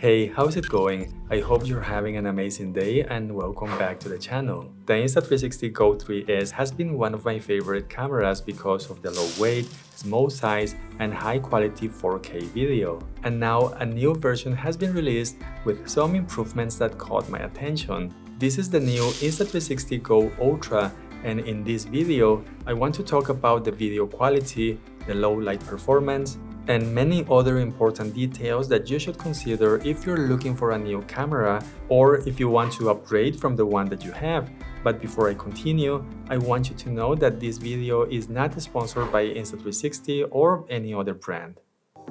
Hey, how's it going? I hope you're having an amazing day and welcome back to the channel. The Insta360 Go 3S has been one of my favorite cameras because of the low weight, small size, and high quality 4K video. And now a new version has been released with some improvements that caught my attention. This is the new Insta360 Go Ultra, and in this video, I want to talk about the video quality, the low light performance, and many other important details that you should consider if you're looking for a new camera or if you want to upgrade from the one that you have. But before I continue, I want you to know that this video is not sponsored by Insta360 or any other brand.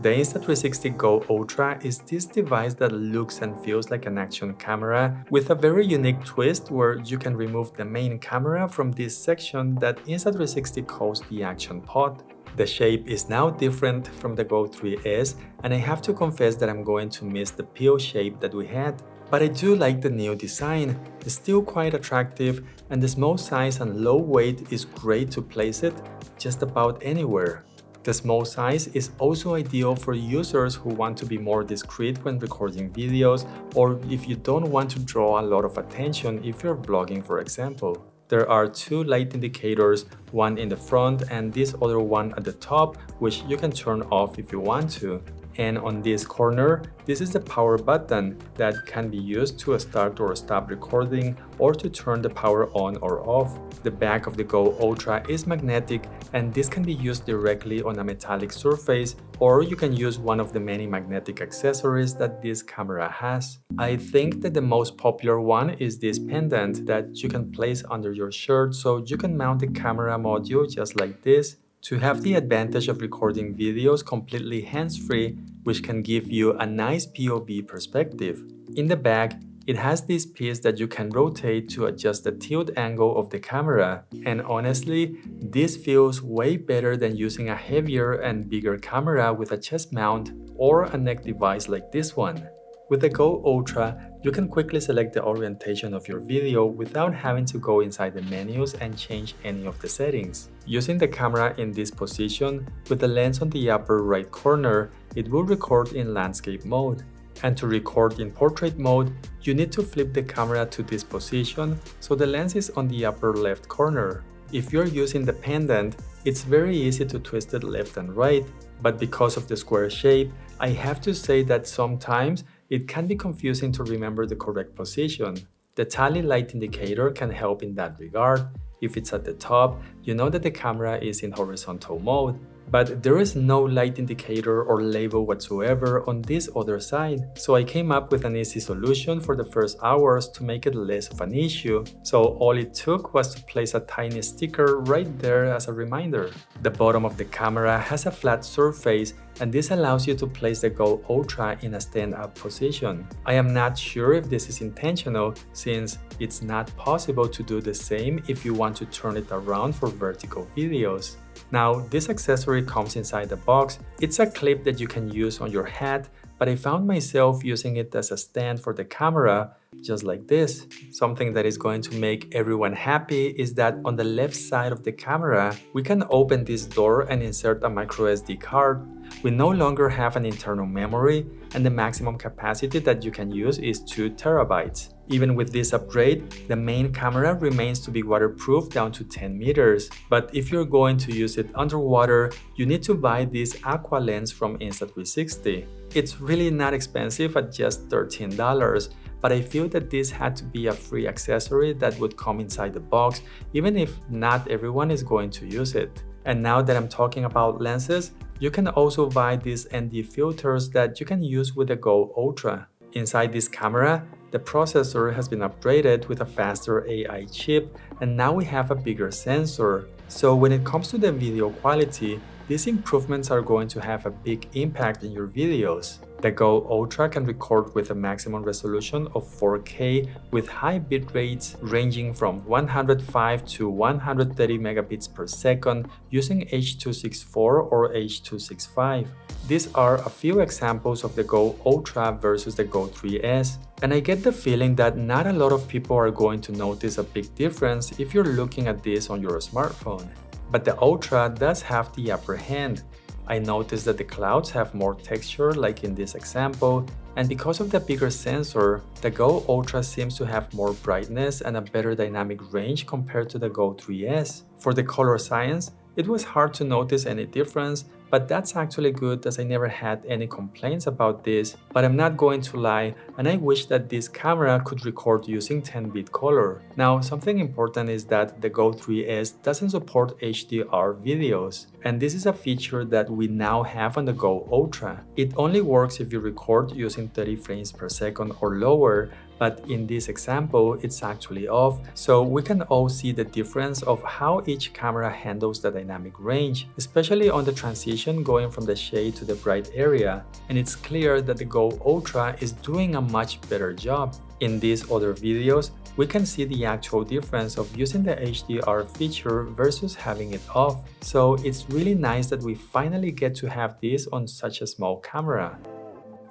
The Insta360 Go Ultra is this device that looks and feels like an action camera with a very unique twist where you can remove the main camera from this section that Insta360 calls the action pod. The shape is now different from the Go 3S, and I have to confess that I'm going to miss the pill shape that we had. But I do like the new design. It's still quite attractive, and the small size and low weight is great to place it just about anywhere. The small size is also ideal for users who want to be more discreet when recording videos, or if you don't want to draw a lot of attention if you're vlogging, for example. There are two light indicators, one in the front and this other one at the top, which you can turn off if you want to. And on this corner, this is the power button that can be used to start or stop recording or to turn the power on or off. The back of the Go Ultra is magnetic, and this can be used directly on a metallic surface, or you can use one of the many magnetic accessories that this camera has. I think that the most popular one is this pendant that you can place under your shirt, so you can mount the camera module just like this to have the advantage of recording videos completely hands-free, which can give you a nice POV perspective. In the back, it has this piece that you can rotate to adjust the tilt angle of the camera, and honestly, this feels way better than using a heavier and bigger camera with a chest mount or a neck device like this one. With the Go Ultra, you can quickly select the orientation of your video without having to go inside the menus and change any of the settings. Using the camera in this position, with the lens on the upper right corner, it will record in landscape mode. And to record in portrait mode, you need to flip the camera to this position so the lens is on the upper left corner. If you're using the pendant, it's very easy to twist it left and right, but because of the square shape, I have to say that sometimes it can be confusing to remember the correct position. The tally light indicator can help in that regard. If it's at the top, you know that the camera is in horizontal mode. But there is no light indicator or label whatsoever on this other side, so I came up with an easy solution for the first hours to make it less of an issue. So all it took was to place a tiny sticker right there as a reminder. The bottom of the camera has a flat surface, and this allows you to place the Go Ultra in a stand-up position. I am not sure if this is intentional, since it's not possible to do the same if you want to turn it around for vertical videos. Now, this accessory comes inside the box. It's a clip that you can use on your hat, but I found myself using it as a stand for the camera, just like this. Something that is going to make everyone happy is that on the left side of the camera, we can open this door and insert a microSD card. We no longer have an internal memory, and the maximum capacity that you can use is 2 terabytes. Even with this upgrade, the main camera remains to be waterproof down to 10 meters. But if you're going to use it underwater, you need to buy this aqua lens from Insta360. It's really not expensive at just $13, but I feel that this had to be a free accessory that would come inside the box, even if not everyone is going to use it. And now that I'm talking about lenses, you can also buy these ND filters that you can use with the Go Ultra. Inside this camera, the processor has been upgraded with a faster AI chip, and now we have a bigger sensor. So when it comes to the video quality, these improvements are going to have a big impact in your videos. The Go Ultra can record with a maximum resolution of 4K with high bit rates ranging from 105 to 130 megabits per second using H.264 or H.265. These are a few examples of the Go Ultra versus the Go 3S, and I get the feeling that not a lot of people are going to notice a big difference if you're looking at this on your smartphone. But the Ultra does have the upper hand. I noticed that the clouds have more texture like in this example, and because of the bigger sensor, the Go Ultra seems to have more brightness and a better dynamic range compared to the Go 3S. For the color science, it was hard to notice any difference, but that's actually good as I never had any complaints about this, but I'm not going to lie, and I wish that this camera could record using 10-bit color. Now, something important is that the Go 3S doesn't support HDR videos, and this is a feature that we now have on the Go Ultra. It only works if you record using 30 frames per second or lower, but in this example, it's actually off, so we can all see the difference of how each camera handles the dynamic range, especially on the transition going from the shade to the bright area, and it's clear that the Go Ultra is doing a much better job. In these other videos, we can see the actual difference of using the HDR feature versus having it off, so it's really nice that we finally get to have this on such a small camera.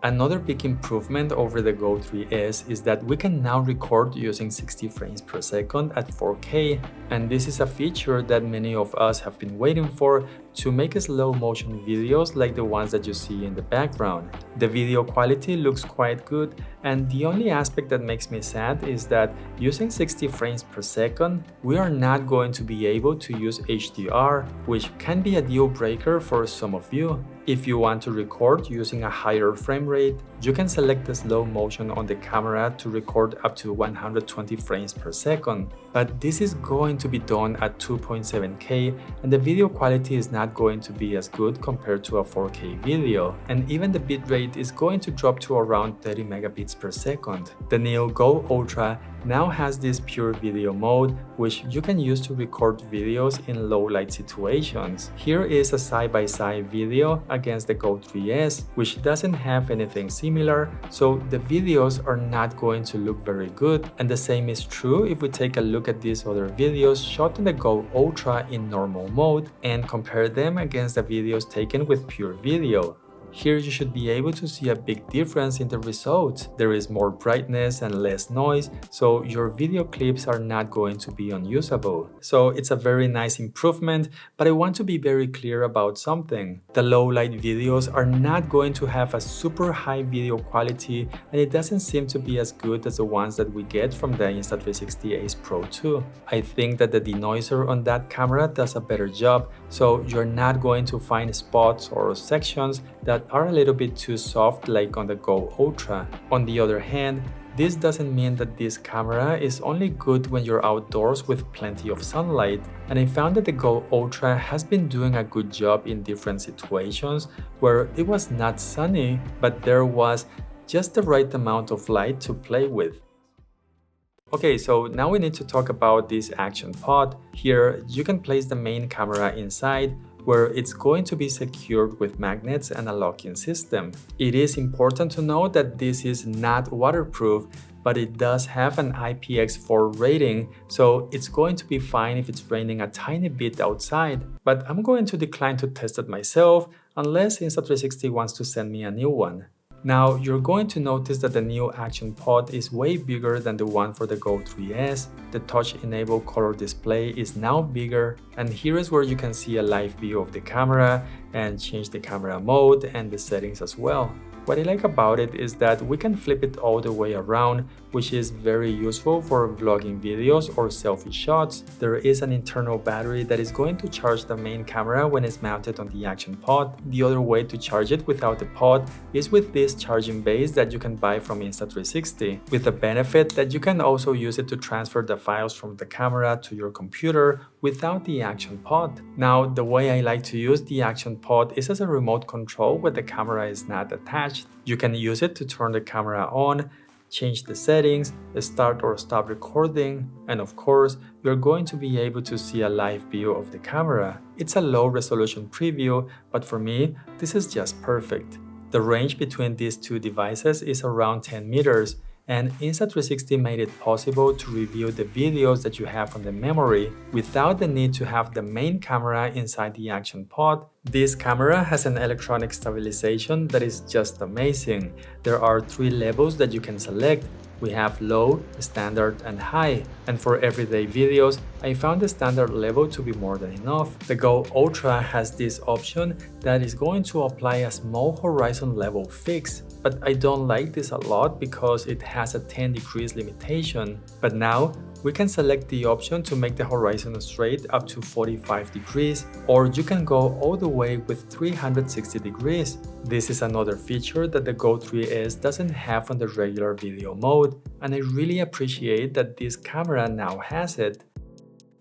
Another big improvement over the Go 3S is that we can now record using 60 frames per second at 4K, and this is a feature that many of us have been waiting for to make slow motion videos like the ones that you see in the background. The video quality looks quite good, and the only aspect that makes me sad is that using 60 frames per second, we are not going to be able to use HDR, which can be a deal breaker for some of you. If you want to record using a higher frame rate, you can select the slow motion on the camera to record up to 120 frames per second. But this is going to be done at 2.7K, and the video quality is not going to be as good compared to a 4K video, and even the bitrate is going to drop to around 30 megabits per second. The new Go Ultra now has this pure video mode, which you can use to record videos in low light situations. Here is a side-by-side video against the Go 3S, which doesn't have anything similar, so the videos are not going to look very good, and the same is true if we take a look at these other videos shot on the Go Ultra in normal mode and compare them against the videos taken with pure video. Here you should be able to see a big difference in the results. There is more brightness and less noise, so your video clips are not going to be unusable. So it's a very nice improvement, but I want to be very clear about something. The low light videos are not going to have a super high video quality, and it doesn't seem to be as good as the ones that we get from the Insta360 Ace Pro 2. I think that the denoiser on that camera does a better job, so you're not going to find spots or sections that are a little bit too soft like on the Go Ultra. On the other hand, this doesn't mean that this camera is only good when you're outdoors with plenty of sunlight, and I found that the Go Ultra has been doing a good job in different situations where it was not sunny, but there was just the right amount of light to play with. Okay, so now we need to talk about this action pod. Here, you can place the main camera inside, where it's going to be secured with magnets and a locking system. It is important to know that this is not waterproof, but it does have an IPX4 rating, so it's going to be fine if it's raining a tiny bit outside. But I'm going to decline to test it myself unless Insta360 wants to send me a new one. Now, you're going to notice that the new action pod is way bigger than the one for the Go 3S. The touch-enabled color display is now bigger, and here is where you can see a live view of the camera and change the camera mode and the settings as well. What I like about it is that we can flip it all the way around, which is very useful for vlogging videos or selfie shots. There is an internal battery that is going to charge the main camera when it's mounted on the action pod. The other way to charge it without the pod is with this charging base that you can buy from Insta360, with the benefit that you can also use it to transfer the files from the camera to your computer without the action pod. Now, the way I like to use the action pod is as a remote control where the camera is not attached. You can use it to turn the camera on, change the settings, start or stop recording, and of course, you're going to be able to see a live view of the camera. It's a low resolution preview, but for me, this is just perfect. The range between these two devices is around 10 meters, and Insta360 made it possible to review the videos that you have on the memory without the need to have the main camera inside the action pod. This camera has an electronic stabilization that is just amazing. There are 3 levels that you can select. We have low, standard, and high, and for everyday videos, I found the standard level to be more than enough. The Go Ultra has this option that is going to apply a small horizon level fix, but I don't like this a lot because it has a 10 degrees limitation. But now, we can select the option to make the horizon straight up to 45 degrees, or you can go all the way with 360 degrees. This is another feature that the Go 3S doesn't have on the regular video mode, and I really appreciate that this camera now has it.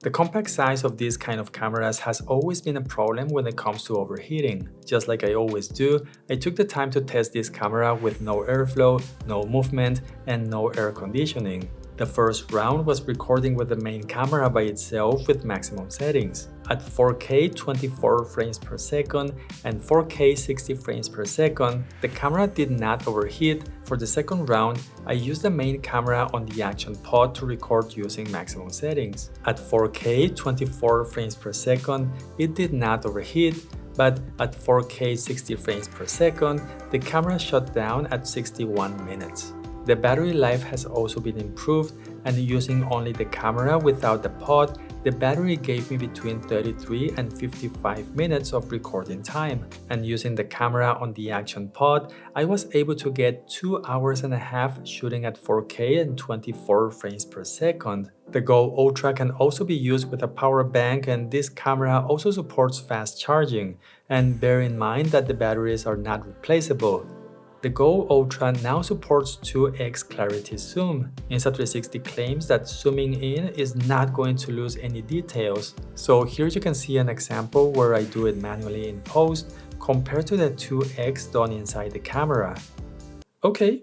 The compact size of these kind of cameras has always been a problem when it comes to overheating. Just like I always do, I took the time to test this camera with no airflow, no movement, and no air conditioning. The first round was recording with the main camera by itself with maximum settings. At 4K 24 frames per second and 4K 60 frames per second, the camera did not overheat. For the second round, I used the main camera on the action pod to record using maximum settings. At 4K 24 frames per second, it did not overheat, but at 4K 60 frames per second, the camera shut down at 61 minutes. The battery life has also been improved, and using only the camera without the pod, the battery gave me between 33 and 55 minutes of recording time. And using the camera on the action pod, I was able to get 2 hours and a half shooting at 4K and 24 frames per second. The Go Ultra can also be used with a power bank, and this camera also supports fast charging. And bear in mind that the batteries are not replaceable. The Go Ultra now supports 2x clarity zoom. Insta360 claims that zooming in is not going to lose any details. So here you can see an example where I do it manually in post compared to the 2x done inside the camera. Okay,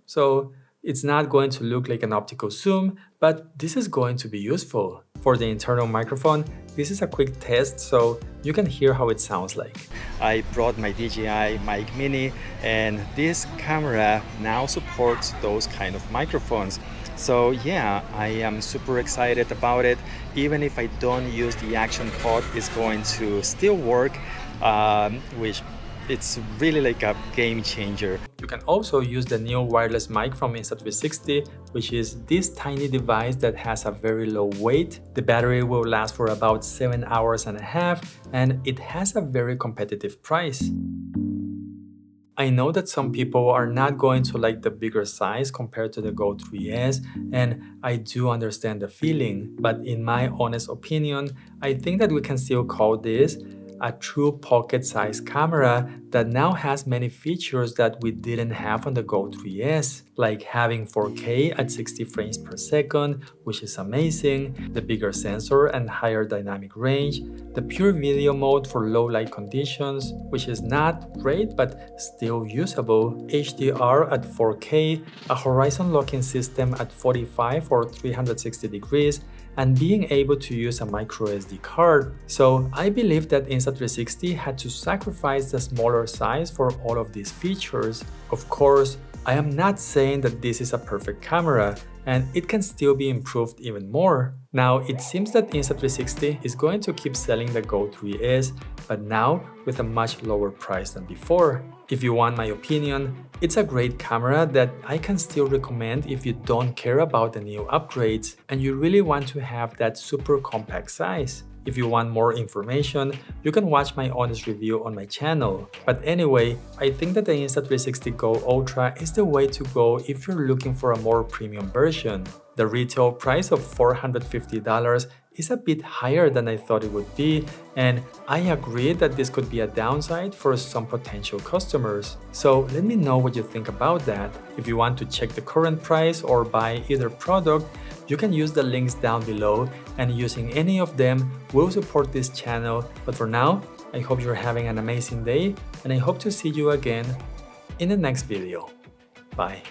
so it's not going to look like an optical zoom, but this is going to be useful. For the internal microphone, this is a quick test so you can hear how it sounds like. I brought my DJI Mic Mini, and this camera now supports those kind of microphones. So yeah, I am super excited about it. Even if I don't use the action pod, it's going to still work, which it's really like a game changer. You can also use the new wireless mic from Insta360, which is this tiny device that has a very low weight. The battery will last for about 7 hours and a half, and it has a very competitive price. I know that some people are not going to like the bigger size compared to the Go 3S, and I do understand the feeling, but in my honest opinion, I think that we can still call this a true pocket-sized camera that now has many features that we didn't have on the Go 3S, like having 4K at 60 frames per second, which is amazing, the bigger sensor and higher dynamic range, the pure video mode for low light conditions, which is not great but still usable, HDR at 4K, a horizon locking system at 45 or 360 degrees, and being able to use a micro SD card. So I believe that Insta360 had to sacrifice the smaller size for all of these features. Of course, I am not saying that this is a perfect camera, and it can still be improved even more. Now, it seems that Insta360 is going to keep selling the Go 3S, but now with a much lower price than before. If you want my opinion, it's a great camera that I can still recommend if you don't care about the new upgrades and you really want to have that super compact size. If you want more information, you can watch my honest review on my channel. But anyway, I think that the Insta360 Go Ultra is the way to go if you're looking for a more premium version. The retail price of $450 is a bit higher than I thought it would be, and I agree that this could be a downside for some potential customers. So let me know what you think about that. If you want to check the current price or buy either product, you can use the links down below, and using any of them will support this channel. But for now, I hope you're having an amazing day, and I hope to see you again in the next video. Bye.